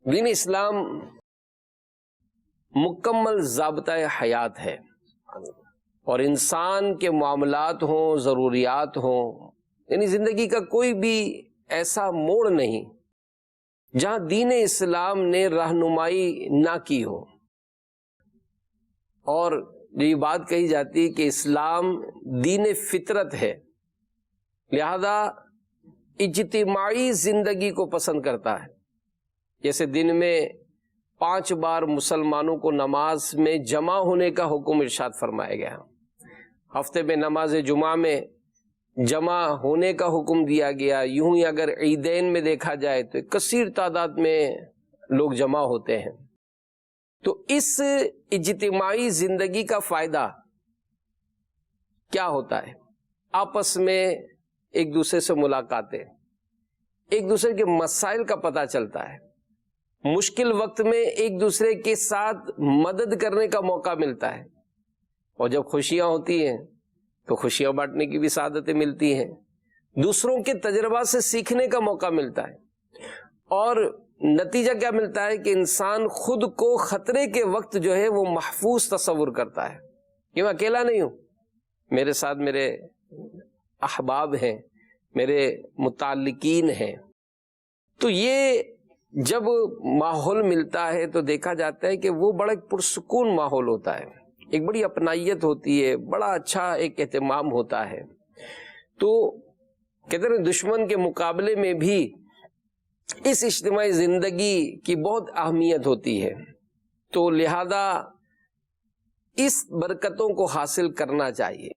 دین اسلام مکمل ضابطۂ حیات ہے، اور انسان کے معاملات ہوں، ضروریات ہوں، یعنی زندگی کا کوئی بھی ایسا موڑ نہیں جہاں دین اسلام نے رہنمائی نہ کی ہو۔ اور یہ بات کہی جاتی ہے کہ اسلام دین فطرت ہے، لہذا اجتماعی زندگی کو پسند کرتا ہے۔ جیسے دن میں 5 بار مسلمانوں کو نماز میں جمع ہونے کا حکم ارشاد فرمایا گیا، ہفتے میں نماز جمعہ میں جمع ہونے کا حکم دیا گیا، یوں ہی اگر عیدین میں دیکھا جائے تو کثیر تعداد میں لوگ جمع ہوتے ہیں۔ تو اس اجتماعی زندگی کا فائدہ کیا ہوتا ہے؟ آپس میں ایک دوسرے سے ملاقاتیں، ایک دوسرے کے مسائل کا پتہ چلتا ہے، مشکل وقت میں ایک دوسرے کے ساتھ مدد کرنے کا موقع ملتا ہے، اور جب خوشیاں ہوتی ہیں تو خوشیاں بانٹنے کی بھی سعادتیں ملتی ہیں، دوسروں کے تجربات سے سیکھنے کا موقع ملتا ہے، اور نتیجہ کیا ملتا ہے کہ انسان خود کو خطرے کے وقت جو ہے وہ محفوظ تصور کرتا ہے کہ میں اکیلا نہیں ہوں، میرے ساتھ میرے احباب ہیں، میرے متعلقین ہیں۔ تو یہ جب ماحول ملتا ہے تو دیکھا جاتا ہے کہ وہ بڑا ایک پرسکون ماحول ہوتا ہے، ایک بڑی اپنائیت ہوتی ہے، بڑا اچھا ایک اہتمام ہوتا ہے۔ تو کہتے ہیں دشمن کے مقابلے میں بھی اس اجتماعی زندگی کی بہت اہمیت ہوتی ہے، تو لہذا اس برکتوں کو حاصل کرنا چاہیے۔